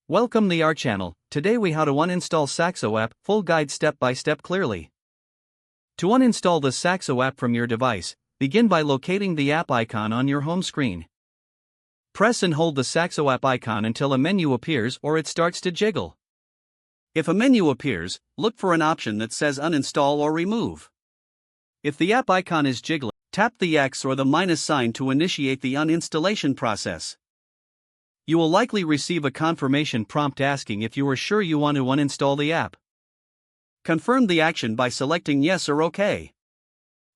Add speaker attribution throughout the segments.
Speaker 1: Welcome to our channel. Today we how to uninstall Saxo app, full guide step by step clearly. To uninstall the Saxo app from your device, begin by locating the app icon on your home screen. Press and hold the Saxo app icon until a menu appears or it starts to jiggle. If a menu appears, look for an option that says uninstall or remove. If the app icon is jiggling, tap the X or the minus sign to initiate the uninstallation process. You will likely receive a confirmation prompt asking if you are sure you want to uninstall the app. Confirm the action by selecting Yes or OK.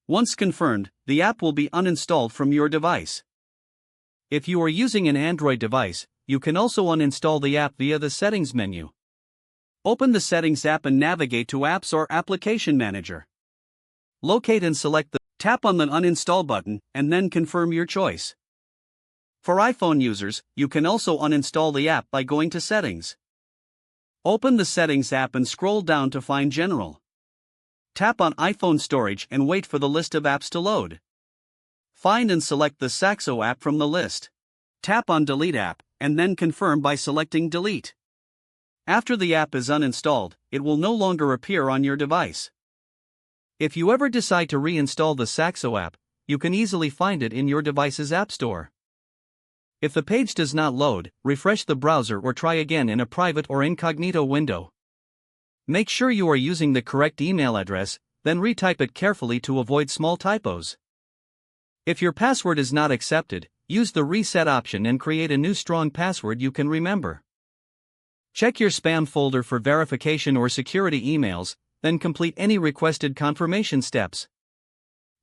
Speaker 1: Once confirmed, the app will be uninstalled from your device. If you are using an Android device, you can also uninstall the app via the Settings menu. Open the Settings app and navigate to Apps or Application Manager. Locate and select tap on the Uninstall button, and then confirm your choice. For iPhone users, you can also uninstall the app by going to Settings. Open the Settings app and scroll down to find General. Tap on iPhone Storage and wait for the list of apps to load. Find and select the Saxo app from the list. Tap on Delete app, and then confirm by selecting Delete. After the app is uninstalled, it will no longer appear on your device. If you ever decide to reinstall the Saxo app, you can easily find it in your device's app store. If the page does not load, refresh the browser or try again in a private or incognito window. Make sure you are using the correct email address, then retype it carefully to avoid small typos. If your password is not accepted, use the reset option and create a new strong password you can remember. Check your spam folder for verification or security emails, then complete any requested confirmation steps.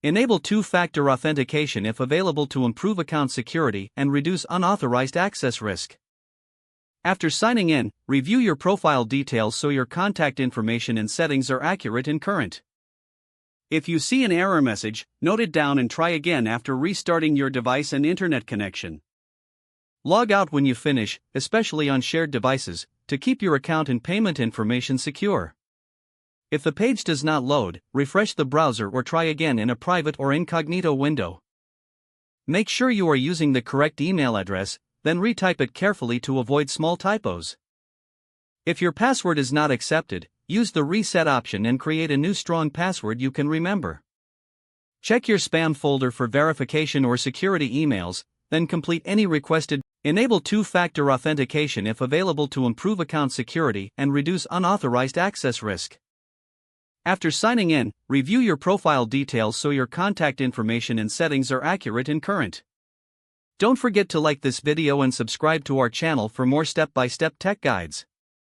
Speaker 1: Enable two-factor authentication if available to improve account security and reduce unauthorized access risk. After signing in, review your profile details so your contact information and settings are accurate and current. If you see an error message, note it down and try again after restarting your device and internet connection. Log out when you finish, especially on shared devices, to keep your account and payment information secure. If the page does not load, refresh the browser or try again in a private or incognito window. Make sure you are using the correct email address, then retype it carefully to avoid small typos. If your password is not accepted, use the reset option and create a new strong password you can remember. Check your spam folder for verification or security emails, then complete any requested. Enable two-factor authentication if available to improve account security and reduce unauthorized access risk. After signing in, review your profile details so your contact information and settings are accurate and current. Don't forget to like this video and subscribe to our channel for more step-by-step tech guides.